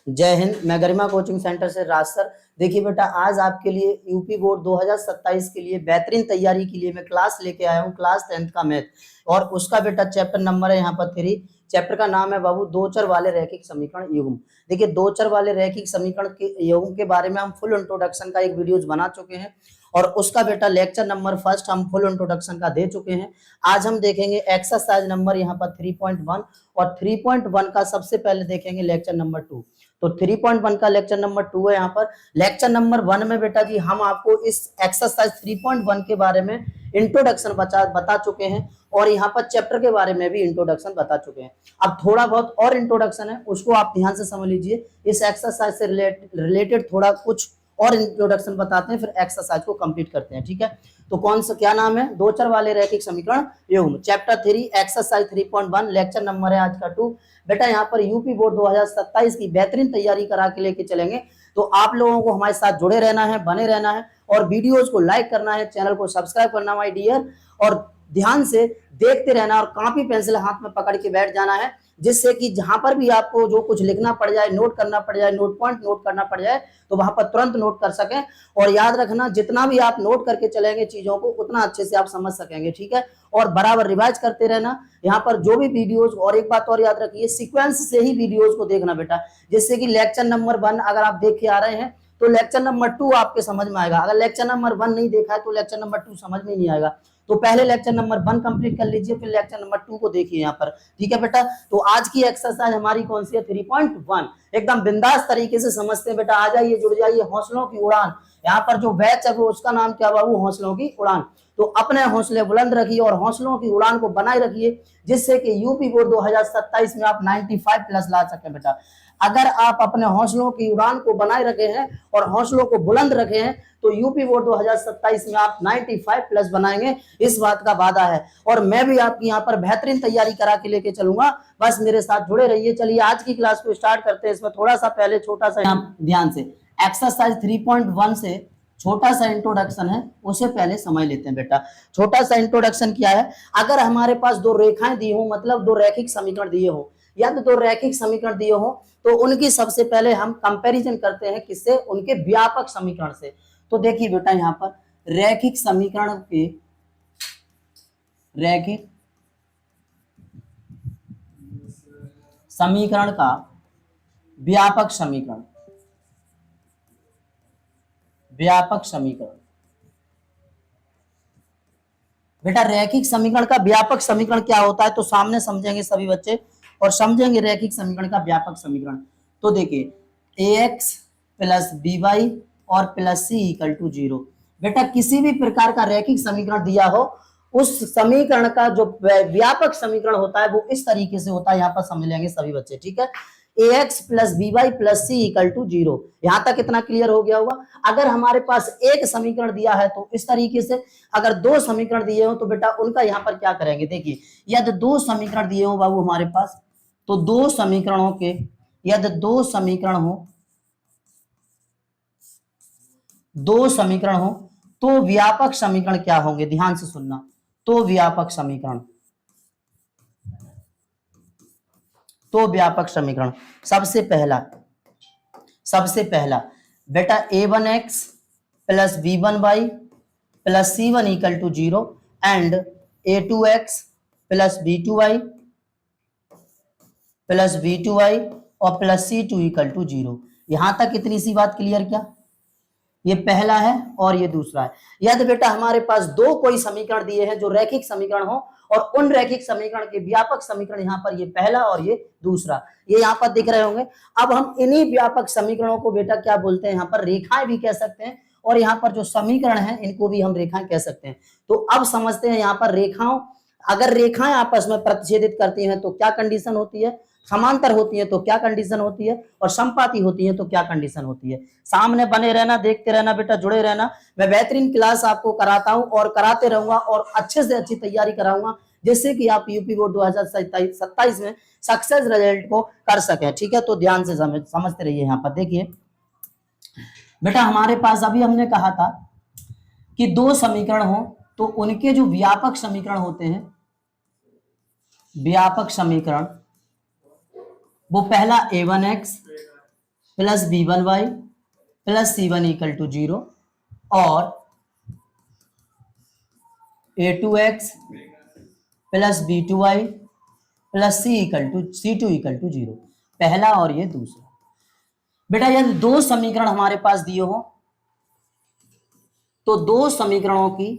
जय हिंद। मैं गरिमा coaching centre से राज सर। देखिए बेटा, आज आपके लिए यूपी बोर्ड 2027 के लिए बेहतरीन तैयारी के लिए मैं क्लास लेके आया हूँ, क्लास 10th का मैथ। और उसका बेटा चैप्टर नंबर है यहाँ पर 3। चैप्टर का नाम है बाबू दो चर वाले रैखिक समीकरण युग्म। देखिए, दो चर वाले रैखिक समीकरण के युग्म के बारे में हम फुल इंट्रोडक्शन का एक वीडियोज बना चुके हैं और उसका बेटा लेक्चर नंबर फर्स्ट हम फुल इंट्रोडक्शन का दे चुके हैं। आज हम देखेंगे एक्सरसाइज नंबर यहाँ पर 3.1 और 3.1 का सबसे पहले देखेंगे लेक्चर नंबर 2। तो 3.1 का लेक्चर नंबर 2 है यहाँ पर। लेक्चर नंबर 1 में बेटा जी हम आपको इस एक्सरसाइज 3.1 के बारे में इंट्रोडक्शन बता चुके हैं और यहाँ पर चैप्टर के बारे में भी इंट्रोडक्शन बता चुके हैं। अब थोड़ा बहुत और इंट्रोडक्शन है, उसको आप ध्यान से समझ लीजिए। इस एक्सरसाइज से रिलेटेड थोड़ा कुछ और इंट्रोडक्शन बताते हैं, फिर एक्सरसाइज को कंप्लीट करते हैं। ठीक है, तो कौन सा क्या नाम है? दो चर वाले रैखिक समीकरण युग्म, चैप्टर 3 एक्सरसाइज 3.1, लेक्चर नंबर है आज का 2। बेटा यहाँ पर यूपी बोर्ड 2027 की बेहतरीन तैयारी करा के लेके चलेंगे, तो आप लोगों को हमारे साथ जुड़े रहना है, बने रहना है और वीडियोज को लाइक करना है, चैनल को सब्सक्राइब करना माय डियर, और ध्यान से देखते रहना और कॉपी पेंसिल हाथ में पकड़ के बैठ जाना है, जिससे कि जहां पर भी आपको जो कुछ लिखना पड़ जाए, नोट करना पड़ जाए, नोट पॉइंट नोट करना पड़ जाए, तो वहां पर तुरंत नोट कर सकें। और याद रखना, जितना भी आप नोट करके चलेंगे चीजों को, उतना अच्छे से आप समझ सकेंगे। ठीक है, और बराबर रिवाइज करते रहना यहाँ पर जो भी वीडियोज। और एक बात और याद रखिए, सीक्वेंस से ही वीडियोज को देखना बेटा, जिससे कि लेक्चर नंबर 1 अगर आप देख के आ रहे हैं तो लेक्चर नंबर 2 आपके समझ में आएगा। अगर लेक्चर नंबर 1 नहीं देखा है तो लेक्चर नंबर 2 समझ में नहीं आएगा। तो पहले लेक्चर नंबर 1 कंप्लीट कर लीजिए, फिर लेक्चर नंबर 2 को देखिए यहाँ पर। ठीक है बेटा, तो आज की एक्सरसाइज हमारी कौन सी है? 3.1। एकदम बिंदास तरीके से समझते हैं बेटा। आ जाइए, जुड़ जाइए। हौसलों की उड़ान, यहाँ पर जो बैच है वो उसका नाम क्या बाबू? हौसलों की उड़ान। तो अपने हौसले बुलंद रखिए और हौसलों की उड़ान को बनाए रखिए, जिससे कि यूपी बोर्ड 2027 में आप 95 प्लस ला सके बेटा। अगर आप अपने हौसलों की उड़ान को बनाए रखे हैं और हौसलों को बुलंद रखे हैं, तो यूपी बोर्ड 2027 में आप 95 प्लस बनाएंगे, इस बात का वादा है। और मैं भी आपकी यहाँ पर बेहतरीन तैयारी करा के लेके चलूंगा, बस मेरे साथ जुड़े रहिए। चलिए आज की क्लास को स्टार्ट करते हैं। इसमें थोड़ा सा पहले छोटा सा ध्यान से एक्सरसाइज 3.1 से छोटा सा इंट्रोडक्शन है, उसे पहले समझ लेते हैं बेटा। छोटा सा इंट्रोडक्शन क्या है? अगर हमारे पास दो रेखाएं दी हो, मतलब दो रैखिक समीकरण दिए हो या तो दो रैखिक समीकरण दिए हो, तो उनकी सबसे पहले हम कंपैरिजन करते हैं किससे? उनके व्यापक समीकरण से। तो देखिए बेटा, यहाँ पर रैखिक समीकरण के रैखिक समीकरण का व्यापक समीकरण, व्यापक समीकरण। बेटा रैखिक समीकरण का व्यापक समीकरण क्या होता है, तो सामने समझेंगे सभी बच्चे और समझेंगे रैखिक समीकरण का व्यापक समीकरण। तो देखिए ax प्लस by और प्लस c इक्वल टू 0। बेटा किसी भी प्रकार का रैखिक समीकरण दिया हो, उस समीकरण का जो व्यापक समीकरण होता है वो इस तरीके से होता है। यहाँ पर समझ लेंगे सभी बच्चे। ठीक है, ax plus by plus c equal to 0। यहां तक कितना क्लियर हो गया होगा? अगर हमारे पास एक समीकरण दिया है तो इस तरीके से, अगर दो समीकरण दिए हो तो बेटा उनका यहाँ पर क्या करेंगे? देखिए, यदि दो समीकरण दिए हो बाबू हमारे पास, तो दो समीकरणों के, यदि दो समीकरण हो, दो समीकरण हो, तो व्यापक समीकरण क्या होंगे? ध्यान से सुनना। तो व्यापक समीकरण, तो व्यापक समीकरण सबसे पहला बेटा a1x plus b1y plus c1 equal to 0 and a2x plus b2y plus b2y और प्लस c2 इक्वल टू 0। यहां तक इतनी सी बात क्लियर क्या? ये पहला है और ये दूसरा है। यदि बेटा हमारे पास दो कोई समीकरण दिए हैं जो रैखिक समीकरण हो, और उन रैखिक समीकरण के व्यापक समीकरण यहाँ पर ये पहला और ये दूसरा, ये यहाँ पर दिख रहे होंगे। अब हम इन्हीं व्यापक समीकरणों को बेटा क्या बोलते हैं? यहाँ पर रेखाएं भी कह सकते हैं, और यहाँ पर जो समीकरण है इनको भी हम रेखाएं कह सकते हैं। तो अब समझते हैं यहाँ पर रेखाओं, अगर रेखाएं आपस में प्रतिच्छेदित करती हैं तो क्या कंडीशन होती है? समांतर होती है तो क्या कंडीशन होती है? और समपाती होती है तो क्या कंडीशन होती है? सामने बने रहना, देखते रहना बेटा, जुड़े रहना। मैं बेहतरीन क्लास आपको कराता हूं और कराते रहूंगा और अच्छे से अच्छी तैयारी कराऊंगा, जिससे कि आप यूपी बोर्ड 2027 में सक्सेस रिजल्ट को कर सके। ठीक है, तो ध्यान से समझते रहिए। यहाँ पर देखिए बेटा, हमारे पास अभी हमने कहा था कि दो समीकरण हो तो उनके जो व्यापक समीकरण होते हैं, व्यापक समीकरण, वो पहला a1x plus b1y plus c1 equal to 0 और a2x plus b2y plus c2 equal to 0, पहला और ये दूसरा। बेटा यदि दो समीकरण हमारे पास दिए हो तो दो समीकरणों की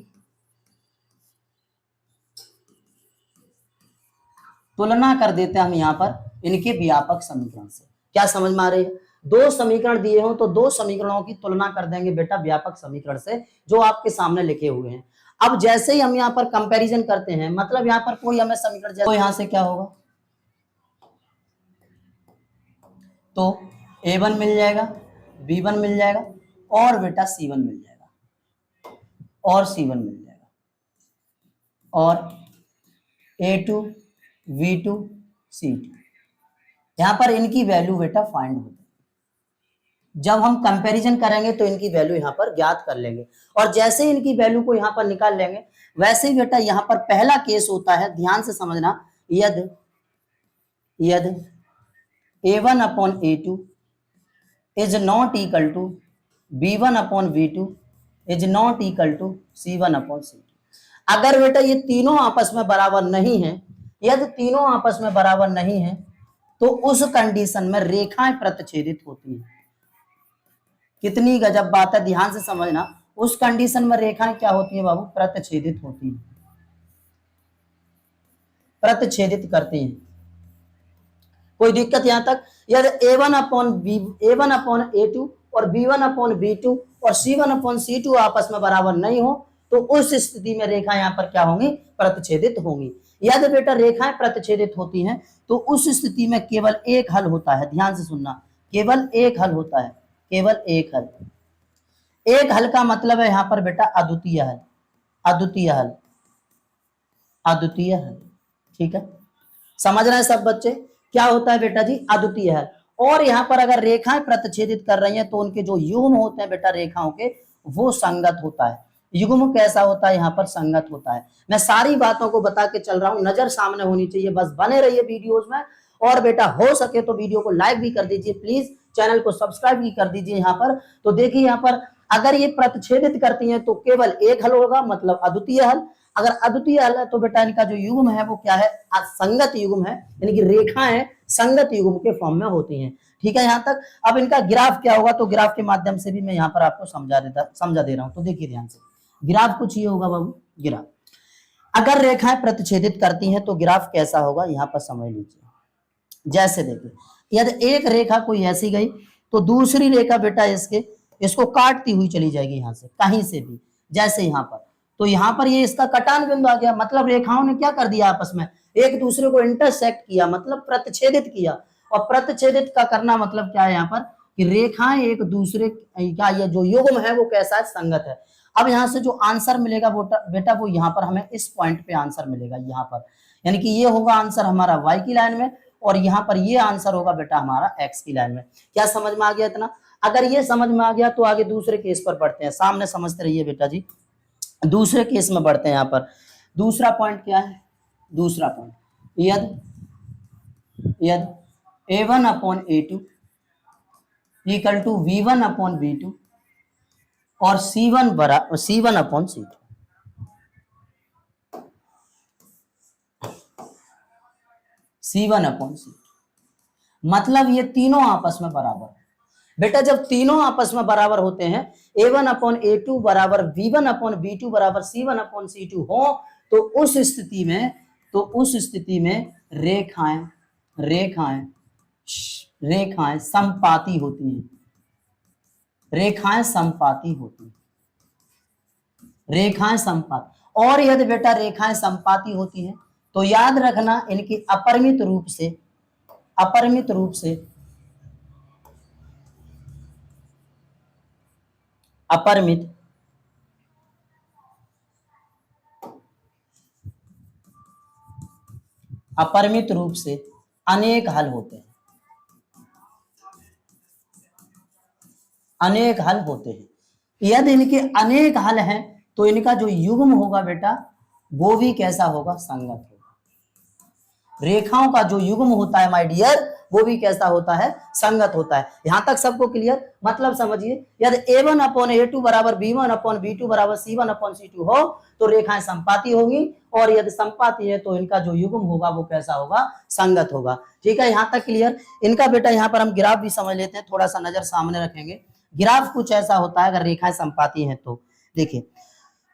तुलना कर देते हैं हम यहां पर इनके व्यापक समीकरण से। क्या समझ में आ रही है? दो समीकरण दिए हो तो दो समीकरणों की तुलना कर देंगे बेटा व्यापक समीकरण से, जो आपके सामने लिखे हुए हैं। अब जैसे ही हम यहां पर कंपैरिजन करते हैं, मतलब यहां पर कोई हमें समीकरण, तो यहां से क्या होगा, तो a1 मिल जाएगा, b1 मिल जाएगा और बेटा c1 मिल जाएगा और c1 मिल जाएगा और a2 v2 c2। यहां पर इनकी वैल्यू बेटा फाइंड होती है। जब हम कंपैरिजन करेंगे तो इनकी वैल्यू यहां पर ज्ञात कर लेंगे और जैसे ही इनकी वैल्यू को यहां पर निकाल लेंगे वैसे ही बेटा यहां पर पहला केस होता है, ध्यान से समझना, यदि a1 upon a2 is not equal to b1 upon b2 is not equal to c1 upon c2। अगर बेटा ये तीनों आपस में बराबर नहीं है, यदि तीनों आपस में बराबर नहीं है तो उस कंडीशन में रेखाएं प्रतिच्छेदित होती हैं। कितनी गजब बात है, ध्यान से समझना। उस कंडीशन में रेखाएं क्या होती है बाबू? प्रतिच्छेदित होती हैं, प्रतिच्छेदित करती हैं। कोई दिक्कत यहां तक? यदि a1 अपॉन a2 और b1 अपॉन b2 और c1 अपॉन c2 आपस में बराबर नहीं हो तो उस स्थिति में रेखा यहां पर क्या होंगी? प्रतिच्छेदित होंगी। यदि बेटा रेखाएं प्रतिच्छेदित होती हैं तो उस स्थिति में केवल एक हल होता है, ध्यान से सुनना, केवल एक हल होता है, केवल एक हल। एक हल का मतलब है यहां पर बेटा अद्वितीय हल, अद्वितीय हल, अद्वितीय हल। ठीक है, समझ रहे हैं सब बच्चे? क्या होता है बेटा जी? अद्वितीय हल। और यहां पर अगर रेखाएं प्रतिच्छेदित कर रही हैं तो उनके जो युग्म होते हैं बेटा रेखाओं के, वो संगत होता है। युग्म कैसा होता है? यहाँ पर संगत होता है। मैं सारी बातों को बता के चल रहा हूं, नजर सामने होनी चाहिए, बस बने रहिए वीडियोस में। और बेटा हो सके तो वीडियो को लाइक भी कर दीजिए प्लीज, चैनल को सब्सक्राइब भी कर दीजिए। यहाँ पर तो देखिए, यहाँ पर अगर ये प्रतिच्छेदित करती हैं तो केवल एक हल होगा, मतलब अद्वितीय हल। अगर अद्वितीय हल है तो बेटा इनका जो युग्म है वो क्या है? संगत युग्म है, यानी कि रेखाएं संगत युग्म के फॉर्म में होती हैं। ठीक है, यहाँ तक। अब इनका ग्राफ क्या होगा तो ग्राफ के माध्यम से भी मैं यहाँ पर आपको समझा दे रहा हूं। तो देखिए ध्यान से, ग्राफ कुछ ये होगा बाबू। ग्राफ अगर रेखाएं प्रतिच्छेदित करती हैं तो ग्राफ कैसा होगा, यहाँ पर समझ लीजिए। जैसे देखिए, यदि एक रेखा कोई ऐसी गई तो दूसरी रेखा बेटा इसको काटती हुई चली जाएगी यहां से, कहीं से भी, जैसे यहाँ पर। तो यहाँ पर ये इसका कटान बिंदु आ गया, मतलब रेखाओं ने क्या कर दिया? आपस में एक दूसरे को इंटरसेक्ट किया, मतलब प्रतिच्छेदित किया। और प्रतिच्छेदित का करना मतलब क्या है यहाँ पर? कि रेखाएं एक दूसरे का ये जो युग्म है वो कैसा है? संगत है। अब यहाँ से जो आंसर मिलेगा बेटा वो यहाँ पर हमें इस पॉइंट पे आंसर मिलेगा, यहाँ पर, यानी कि ये होगा आंसर हमारा y की लाइन में और यहाँ पर ये आंसर होगा बेटा हमारा x की लाइन में। क्या समझ में आ गया इतना? अगर ये समझ में आ गया तो आगे दूसरे केस पर बढ़ते हैं। सामने समझते रहिए बेटा जी, दूसरे केस में बढ़ते हैं। यहाँ पर दूसरा पॉइंट क्या है? दूसरा पॉइंट, यदि a1 upon a2 equal to v1 upon v2 और c1 upon c2। c1 upon c2 मतलब ये तीनों आपस में बराबर है। बेटा जब तीनों आपस में बराबर होते हैं, a1 अपॉन a2 बराबर v1 अपॉन v2 बराबर c1 अपॉन c2 हो तो उस स्थिति में रेखाएं समपाती होती हैं, रेखाएं समपाती होती हैं, रेखाएं समपाती। और यदि बेटा रेखाएं समपाती होती हैं तो याद रखना इनकी अपरिमित रूप से अनेक हल होते हैं, अनेक हल होते हैं। यदि इनके अनेक हल हैं तो इनका जो युग्म होगा बेटा वो भी कैसा होगा? संगत होगा। रेखाओं का जो युग्म होता है माय डियर वो भी कैसा होता है, संगत होता है। यहां तक सबको क्लियर? मतलब समझिए, यदि a1 अपॉन a2 बराबर b1 अपॉन b2 बराबर c1 अपॉन c2 हो तो रेखाएं संपाती होंगी, और यदि संपाती है तो इनका जो युग्म होगा वो कैसा होगा, संगत होगा। ठीक है, यहां तक क्लियर? इनका बेटा यहाँ पर हम ग्राफ भी समझ लेते हैं, थोड़ा सा नजर सामने रखेंगे। ग्राफ कुछ ऐसा होता है अगर रेखाएं संपाती हैं तो। देखिए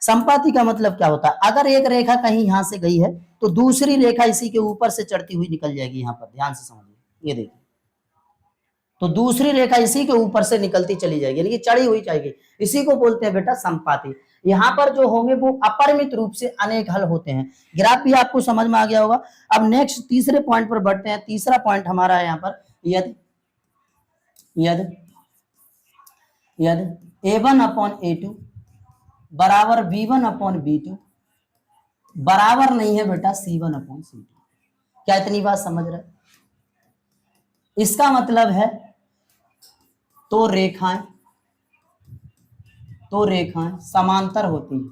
संपाती का मतलब क्या होता है, अगर एक रेखा कहीं यहां से गई है तो दूसरी रेखा इसी के ऊपर से चढ़ती हुई निकल जाएगी। यहां पर ध्यान से समझिए, ये देखिए, तो दूसरी रेखा इसी के ऊपर से निकलती चली जाएगी, यानी कि चढ़ी हुई जाएगी। इसी को बोलते हैं बेटा संपाती। यहाँ पर जो होंगे वो अपरिमित रूप से अनेक हल होते हैं। ग्राफ भी आपको समझ में आ गया होगा। अब नेक्स्ट तीसरे पॉइंट पर बढ़ते हैं। तीसरा पॉइंट हमारा है यहाँ पर, यदि a1 अपॉन a2 बराबर b1 अपॉन b2 बराबर नहीं है बेटा c1 अपॉन c2। क्या इतनी बात समझ रहे? इसका मतलब है तो रेखाएं समांतर होती हैं,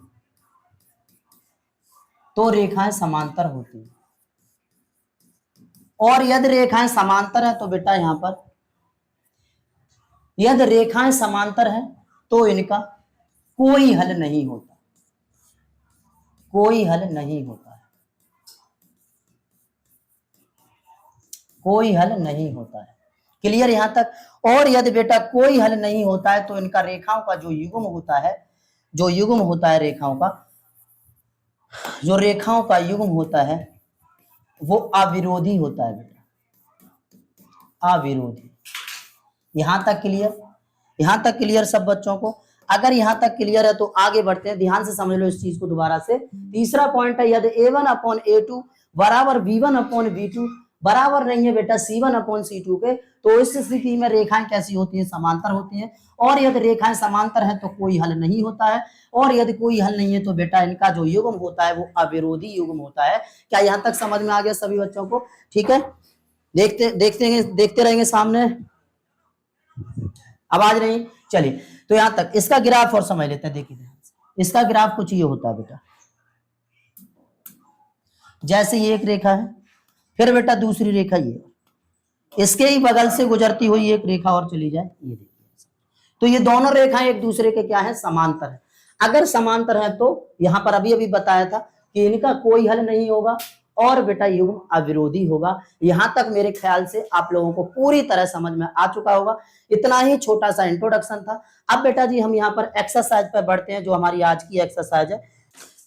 तो रेखाएं समांतर होती हैं। और यदि रेखाएं समांतर है तो बेटा यहां पर यदि रेखाएं समांतर है तो इनका कोई हल नहीं होता, कोई हल नहीं होता है, कोई हल नहीं होता है। क्लियर यहां तक? और यदि बेटा कोई हल नहीं होता है तो इनका रेखाओं का जो युग्म होता है, जो युग्म होता है रेखाओं का, जो रेखाओं का युग्म होता है वो अविरोधी होता है बेटा, अविरोधी। यहां तक क्लियर? यहां तक क्लियर सब बच्चों को? अगर यहां तक क्लियर है तो आगे बढ़ते हैं, ध्यान से समझ लो इस चीज को दोबारा से। तीसरा पॉइंट है, यदि a1 अपॉन a2 बराबर b1 अपॉन b2 बराबर नहीं है बेटा c1 अपॉन c2 के, तो इस स्थिति में रेखाएं कैसी होती हैं, समांतर होती हैं। और यदि रेखाएं समांतर है तो कोई हल नहीं होता है, और यदि कोई हल नहीं है तो बेटा इनका जो युग्म होता है वो अविरोधी युग्म होता है। क्या यहां तक समझ में आ गया सभी बच्चों को? ठीक है, देखते रहेंगे सामने, आवाज नहीं? चलिए, तो यहां तक इसका ग्राफ और समझ लेते हैं। देखिए इसका ग्राफ कुछ ये होता है बेटा, जैसे ये एक रेखा है, फिर बेटा दूसरी रेखा ये, इसके ही बगल से गुजरती हुई एक रेखा और चली जाए, ये देखिए। तो ये दोनों रेखाएं एक दूसरे के क्या है, समांतर है। अगर समांतर है तो यहां पर अभी अभी बताया था कि इनका कोई हल नहीं होगा, और बेटा युग्म अविरोधी होगा। यहां तक मेरे ख्याल से आप लोगों को पूरी तरह समझ में आ चुका होगा। इतना ही छोटा सा इंट्रोडक्शन था। अब बेटा जी हम यहाँ पर एक्सरसाइज पर बढ़ते हैं, जो हमारी आज की एक्सरसाइज है।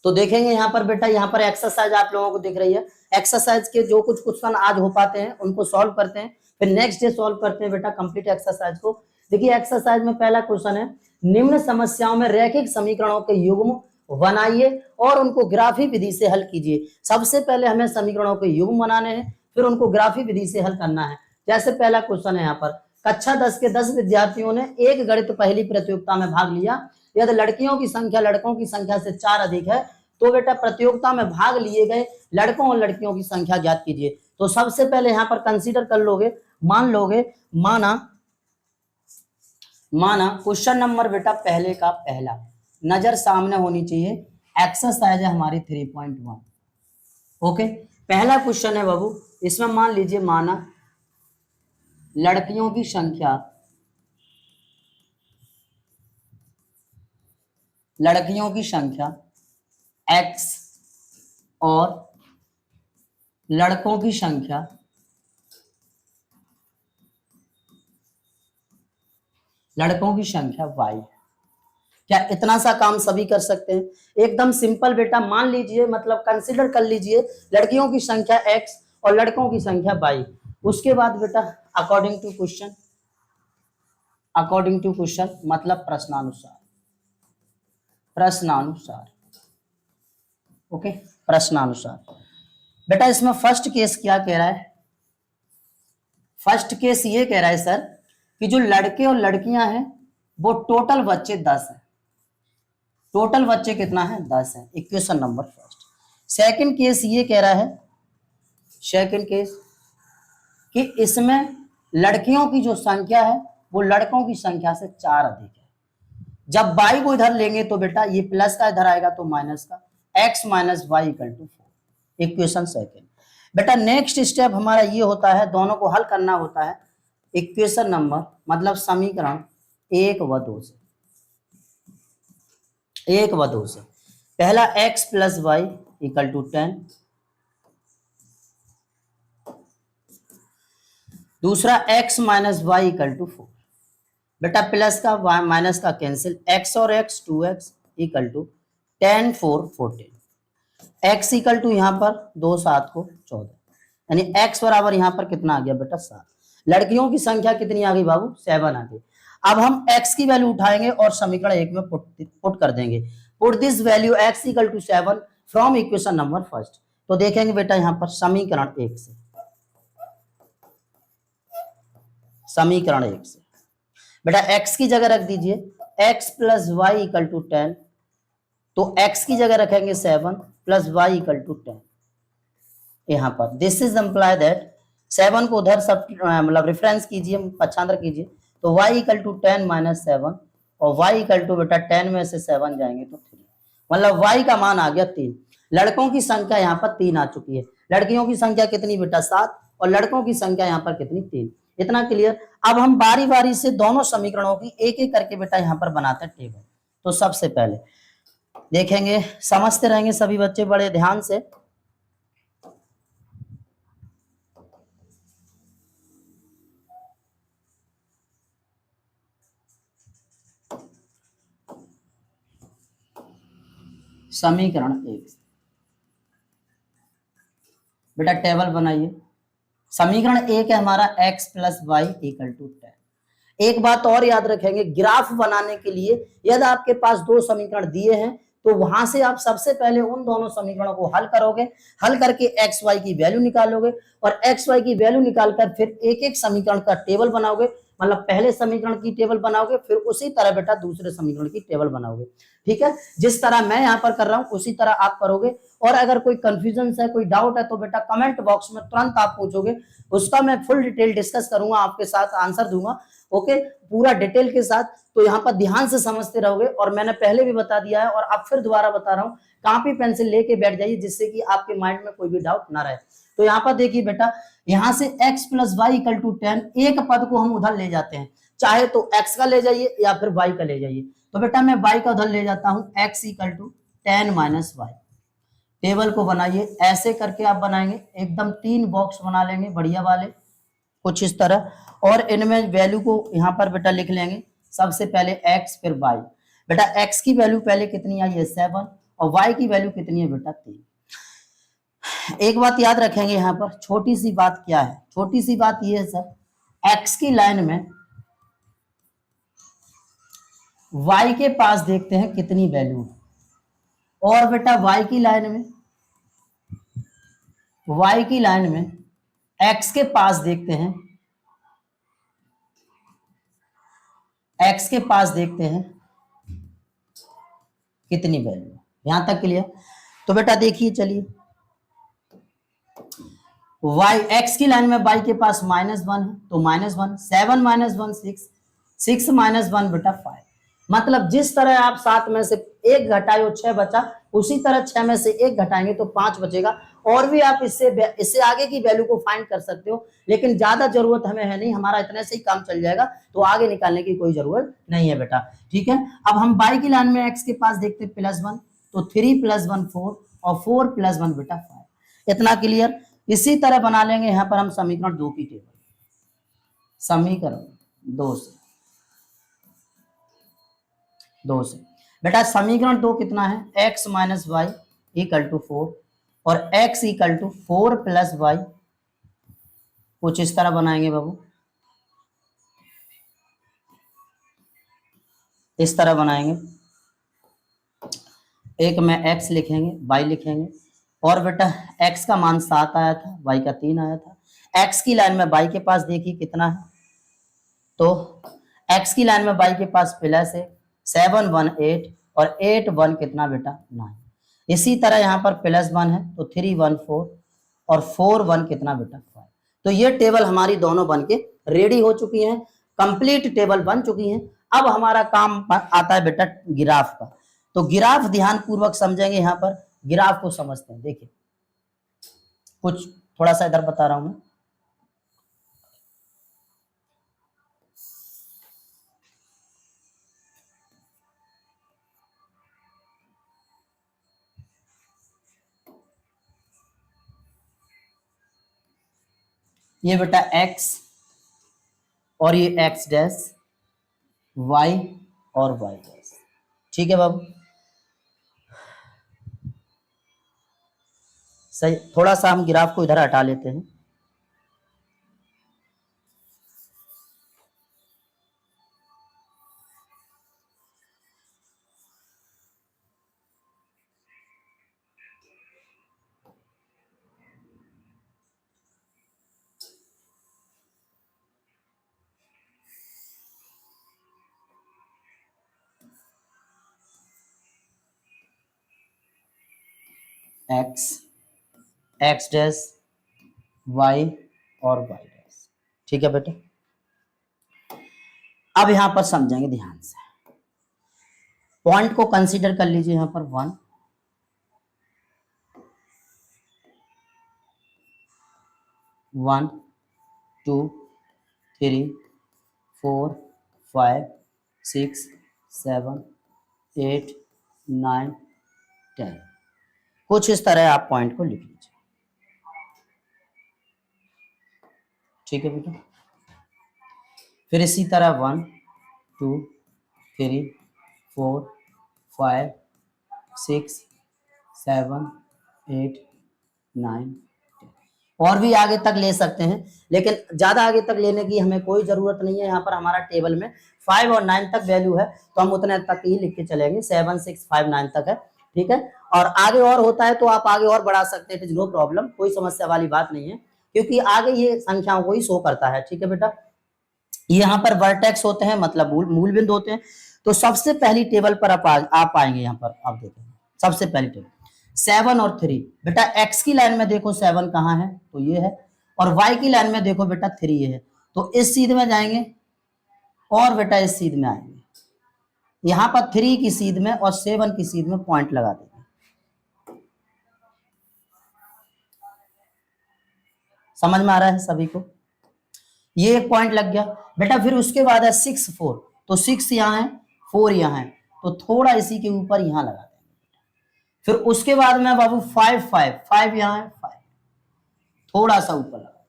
तो देखेंगे यहाँ पर बेटा, यहाँ पर एक्सरसाइज आप लोगों को दिख रही है। एक्सरसाइज के जो कुछ क्वेश्चन आज हो पाते हैं उनको सॉल्व करते हैं, फिर नेक्स्ट डे सॉल्व करते हैं बेटा कंप्लीट एक्सरसाइज को। देखिए एक्सरसाइज में पहला क्वेश्चन है, निम्न समस्याओं में रैखिक समीकरणों के युग्म बनाइए और उनको ग्राफी विधि से हल कीजिए। सबसे पहले हमें समीकरणों के युग्म बनाने हैं, फिर उनको ग्राफी विधि से हल करना है। जैसे पहला क्वेश्चन है यहाँ पर, कक्षा 10 के 10 विद्यार्थियों ने एक गणित पहली प्रतियोगिता में भाग लिया। यदि लड़कियों की संख्या लड़कों की संख्या से 4 अधिक है तो बेटा प्रतियोगिता में भाग लिए गए लड़कों और लड़कियों की संख्या ज्ञात कीजिए। तो सबसे पहले यहाँ पर कंसीडर कर लोगे, मान लोगे, माना क्वेश्चन नंबर बेटा पहले का पहला, नजर सामने होनी चाहिए। एक्सरसाइज है हमारी 3.1। ओके, पहला क्वेश्चन है बाबू, इसमें मान लीजिए, माना लड़कियों की संख्या x और लड़कों की संख्या y। क्या इतना सा काम सभी कर सकते हैं? एकदम सिंपल बेटा, मान लीजिए, मतलब कंसीडर कर लीजिए लड़कियों की संख्या x और लड़कों की संख्या y। उसके बाद बेटा अकॉर्डिंग टू क्वेश्चन मतलब प्रश्नानुसार। ओके, प्रश्नानुसार। बेटा इसमें फर्स्ट केस क्या कह रहा है? फर्स्ट केस ये कह रहा है सर कि जो लड़के और लड़कियां हैं वो टोटल बच्चे 10 हैं। टोटल बच्चे कितना है? 10 है। Equation number first. Second case ये कह रहा है, सेकंड केस, कि इसमें लड़कियों की जो संख्या है वो लड़कों की संख्या से 4 अधिक है। जब y को इधर लेंगे तो बेटा ये प्लस का इधर आएगा तो माइनस का, x minus y equal to 4। Equation second. बेटा नेक्स्ट स्टेप हमारा ये होता है, दोनों को हल करना होता है इक्वेशन नंबर मतलब समीकरण 1 व 2 से। 1 व 2 से पहला x plus y equal to 10, दूसरा x minus y equal to 4। बेटा प्लस का माइनस का कैंसिल, x और x 2x equal to 10 4 14, x equal to यहाँ पर 2 7 को 14, यानी x बराबर यहाँ पर कितना आ गया बेटा 7। लड़कियों की संख्या कितनी आ गई बाबू 7 आ गई। अब हम x की वैल्यू उठाएंगे और समीकरण 1 में पुट कर देंगे। Put this value x equal to 7 from equation number first. तो देखेंगे बेटा यहाँ पर समीकरण 1 से, समीकरण 1 से बेटा x की जगह रख दीजिए x plus y equal to 10, तो x की जगह रखेंगे 7 प्लस वाई इक्वल टू 10। यहाँ पर दिस इज एम्प्लाई दैट 7 को उधर सब मतलब रेफरेंस कीजिए, पक्षांतर कीजिए, तो y इक्वल टू 10 माइनस 7 और y इक्वल टू बेटा 10 में से 7 जाएंगे तो 3, मतलब y का मान आ गया 3। लड़कों की संख्या यहाँ पर 3 आ चुकी है, लड़कियों की संख्या कितनी बेटा 7 और लड़कों की संख्या यहाँ पर कितनी 3। इतना क्लियर। अब हम बारी बारी से दोनों समीकरणों की एक एक करके बेटा यहाँ पर बनाते हैं टेबल। तो सबसे पहले देखेंगे, समझते रहेंगे सभी बच्चे बड़े ध्यान से। समीकरण 1 बेटा टेबल बनाइए। समीकरण 1 है हमारा x plus y equal to 10। एक बात और याद रखेंगे, ग्राफ बनाने के लिए यदि आपके पास दो समीकरण दिए हैं तो वहां से आप सबसे पहले उन दोनों समीकरणों को हल करोगे, हल करके एक्स वाई की वैल्यू निकालोगे और एक्स वाई की वैल्यू निकालकर फिर एक एक समीकरण का टेबल बनाओगे, मतलब पहले समीकरण की टेबल बनाओगे फिर उसी तरह बेटा दूसरे समीकरण की टेबल बनाओगे। ठीक है, जिस तरह मैं यहाँ पर कर रहा हूँ उसी तरह आप करोगे। और अगर कोई कंफ्यूजन है, कोई डाउट है तो बेटा कमेंट बॉक्स में तुरंत आप पूछोगे, उसका मैं फुल डिटेल डिस्कस करूंगा, आपके साथ आंसर दूंगा। ओके, पूरा डिटेल के साथ। तो यहाँ पर ध्यान से समझते रहोगे और मैंने पहले भी बता दिया है और अब फिर दोबारा बता रहा हूँ, कॉपी पेंसिल लेके बैठ जाइए जिससे कि आपके माइंड में कोई भी डाउट ना रहे। तो यहाँ पर देखिए बेटा, यहाँ से x plus y equal to 10, एक पद को हम उधर ले जाते हैं, चाहे तो x का ले जाइए या फिर y का ले जाइए। तो बेटा मैं y का उधर ले जाता हूँ, x equal to 10 minus y. Table को बनाइए, ऐसे करके आप बनाएंगे, एकदम 3 बॉक्स बना लेंगे बढ़िया वाले कुछ इस तरह, और इनमें वैल्यू को यहाँ पर बेटा लिख लेंगे। सबसे पहले x फिर y। बेटा x की वैल्यू पहले कितनी आई है 7 और y की वैल्यू कितनी है बेटा 3। एक बात याद रखेंगे यहाँ पर, छोटी सी बात क्या है, छोटी सी बात ये है सर, x की लाइन में y के पास देखते हैं कितनी वैल्यू है, और बेटा y की लाइन में x के पास देखते हैं, x के पास देखते हैं कितनी वैल्यू। यहां तक क्लियर। तो बेटा देखिए चलिए, y x की लाइन में y के पास -1 है तो -1, 7 माइनस 1 6, 6 माइनस 1 बेटा 5। मतलब जिस तरह आप 7 में से 1 घटाए और 6 बचा, उसी तरह 6 में से 1 घटाएंगे तो 5 बचेगा। और भी आप इससे आगे की वैल्यू को फाइंड कर सकते हो, लेकिन ज्यादा जरूरत हमें है नहीं, हमारा इतने से ही काम चल जाएगा, तो आगे निकालने की कोई जरूरत नहीं है बेटा। ठीक है, अब हम y की लाइन में x के पास देखते हैं +1, तो 3 + 1 4 और 4 + 1 बेटा 5। इतना क्लियर। इसी तरह बना लेंगे यहाँ पर हम समीकरण 2 की टेबल, समीकरण 2 से बेटा समीकरण 2 कितना है, x minus y equal to 4 और x इक्वल टू 4 + वाई। कुछ इस तरह बनाएंगे बाबू, इस तरह बनाएंगे। एक में x लिखेंगे, y लिखेंगे, और बेटा x का मान 7 आया था, y का 3 आया था। x की लाइन में y के पास देखिए कितना है, तो x की लाइन में y के पास प्लस है, 7 1 8 और 8 1 कितना बेटा 9। इसी तरह यहाँ पर +1 है तो 3 1 4 और 4 1 कितना बेटा 5। तो ये टेबल हमारी दोनों बन के रेडी हो चुकी हैं, कंप्लीट टेबल बन चुकी हैं। अब हमारा काम आता है बेटा ग्राफ का। तो ग्राफ ध्यान पूर्वक समझेंगे, यहाँ पर ग्राफ को समझते हैं। देखिए कुछ थोड़ा सा इधर बता रहा हूं मैं। ये बेटा x और ये x डैश, y और y डैश, ठीक है बाबू। सही, थोड़ा सा हम ग्राफ को इधर हटा लेते हैं। x डैश, y और y डैश, ठीक है बेटा। अब यहां पर समझेंगे ध्यान से, पॉइंट को कंसीडर कर लीजिए यहां पर 1, 1 2 3 4 5 6 7 8 9 10, कुछ इस तरह आप पॉइंट को लिख लीजिए, ठीक है बेटा। फिर इसी तरह 1 2 3 4 5 6 7 8 9 10, और भी आगे तक ले सकते हैं, लेकिन ज्यादा आगे तक लेने की हमें कोई जरूरत नहीं है। यहाँ पर हमारा टेबल में 5 और 9 तक वैल्यू है, तो हम उतने तक ही लिख के चलेंगे, 7 6 5 9 तक है, ठीक है। और आगे और होता है तो आप आगे और बढ़ा सकते हैं, नो प्रॉब्लम, कोई समस्या वाली बात नहीं है, क्योंकि आगे ये संख्याओं को ही शो करता है, ठीक है बेटा। यहाँ पर वर्टेक्स होते हैं, मतलब मूल बिंदु होते हैं। तो सबसे पहली टेबल पर आप आएंगे, यहाँ पर आप देखेंगे सबसे पहली टेबल 7 और 3, बेटा x की लाइन में देखो 7 कहाँ है, तो ये है, और y की लाइन में देखो बेटा 3 ये है, तो इस सीध में जाएंगे और बेटा इस सीध में आएंगे, यहाँ पर 3 की सीध में और 7 की सीध में पॉइंट लगा देंगे। समझ में आ रहा है सभी को? ये एक पॉइंट लग गया बेटा। फिर उसके बाद है 6 4, तो 6 यहाँ है, 4 यहाँ है, तो थोड़ा इसी के ऊपर यहाँ लगा देंगे। फिर उसके बाद में बाबू 5 5 5 यहाँ है, 5 थोड़ा सा ऊपर लगा।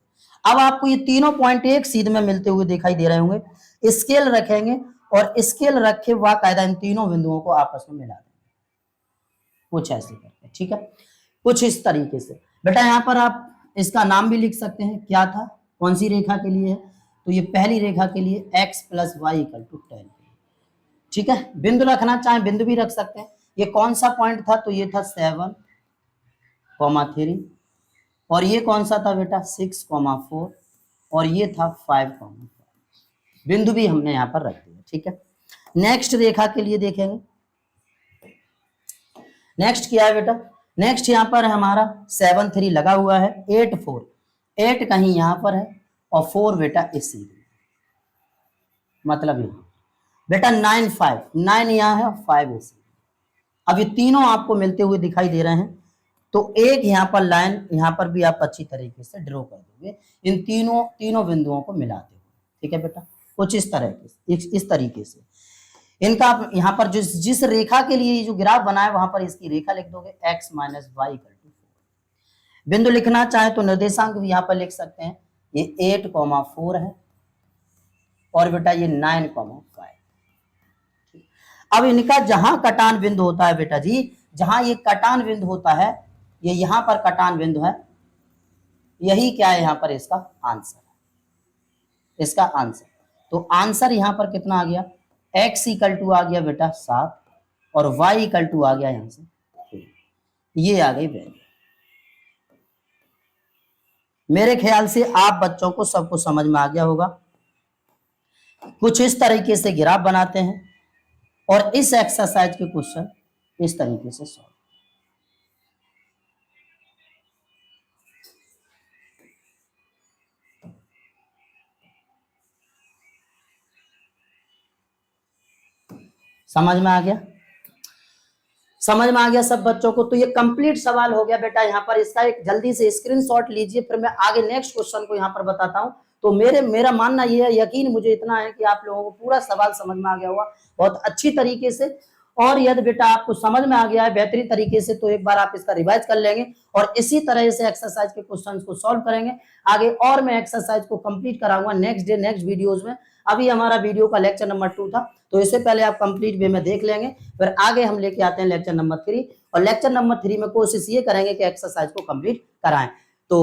अब आपको ये तीनों पॉइंट एक सीध में मिलते हुए दिखाई दे रहे होंगे, स्केल रखेंगे और स्केल रखे बाकायदा इन तीनों बिंदुओं को आपस में मिला देंगे, कुछ ऐसे करके, ठीक है, कुछ इस तरीके से। बेटा यहाँ पर आप इसका नाम भी लिख सकते हैं, क्या था, कौन सी रेखा के लिए है, तो ये पहली रेखा के लिए x plus y equal to 10, ठीक है। बिंदु रखना चाहे बिंदु भी रख सकते हैं। ये कौन सा पॉइंट था, तो ये था 7 3, और ये कौन सा था बेटा 6 4, और ये था 5 5, बिंदु भी हमने यहाँ पर रख दिया, ठीक है। नेक्स्ट रेखा के लिए देखेंगे, नेक्स्ट क्या है बेटा, नेक्स्ट यहाँ पर हमारा 7 3 लगा हुआ है, 8 4, 8 कहीं यहाँ पर है और 4 बेटा इसी, मतलब यहाँ बेटा 9 5, 9 यहाँ है और 5 इसी। अब ये तीनों आपको मिलते हुए दिखाई दे रहे हैं, तो एक यहाँ पर लाइन यहाँ पर भी आप अच्छी तरीके से ड्रॉ कर दोगे, इन तीनों बिंदुओं को मिलाते हुए, ठीक है बेटा, कुछ इस तरह के इस तरीके से इनका आप यहाँ पर जिस रेखा के लिए जो ग्राफ बना है वहां पर इसकी रेखा लिख दोगे, x minus y equal to 4। बिंदु लिखना चाहे तो निर्देशांक भी यहाँ पर लिख सकते हैं, ये 8 4 है और बेटा ये 9 5। अब इनका जहां कटान बिंदु होता है बेटा जी, जहां ये कटान बिंदु होता है, ये यहां पर कटान बिंदु है, यही क्या है यहाँ पर इसका आंसर, इसका आंसर। तो आंसर यहाँ पर कितना आ गया, x इक्वल टू आ गया बेटा 7 और y इक्वल टू आ गया यहां से 3, ये आ गई वैल्यू। मेरे ख्याल से आप बच्चों को सबको समझ में आ गया होगा। कुछ इस तरीके से ग्राफ बनाते हैं और इस एक्सरसाइज के क्वेश्चन इस तरीके से सॉल्व। समझ में आ गया? समझ में आ गया सब बच्चों को? तो ये कंप्लीट सवाल हो गया बेटा यहाँ पर। इसका एक जल्दी से स्क्रीनशॉट लीजिए, फिर मैं आगे नेक्स्ट क्वेश्चन को यहाँ पर बताता हूँ। तो मेरा मानना ये है, यकीन मुझे इतना है कि आप लोगों को पूरा सवाल समझ में आ गया होगा बहुत अच्छी तरीके से। और यदि बेटा आपको समझ में आ गया है बेहतरीन तरीके से, तो एक बार आप इसका रिवाइज कर लेंगे और इसी तरह से एक्सरसाइज के क्वेश्चंस को सॉल्व करेंगे आगे। और मैं एक्सरसाइज को कंप्लीट कराऊंगा नेक्स्ट डे नेक्स्ट वीडियोज में। अभी हमारा वीडियो का लेक्चर नंबर 2 था, तो इससे पहले आप कंप्लीट वे में देख लेंगे, फिर आगे हम लेके आते हैं लेक्चर नंबर 3। और लेक्चर नंबर 3 में कोशिश ये करेंगे कि एक्सरसाइज को कंप्लीट कराएं। तो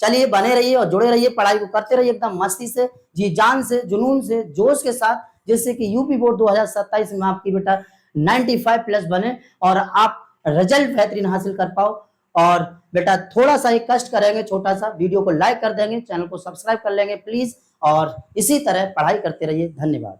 चलिए बने रहिए और जुड़े रहिए, पढ़ाई को करते रहिए एकदम मस्ती से, जी जान से, जुनून से, जोश के साथ, जिससे कि यूपी बोर्ड 2027 में आपकी बेटा 95 प्लस बने और आप रिजल्ट बेहतरीन हासिल कर पाओ। और बेटा थोड़ा सा एक कष्ट करेंगे, छोटा सा, वीडियो को लाइक कर देंगे, चैनल को सब्सक्राइब कर लेंगे प्लीज, और इसी तरह पढ़ाई करते रहिए। धन्यवाद।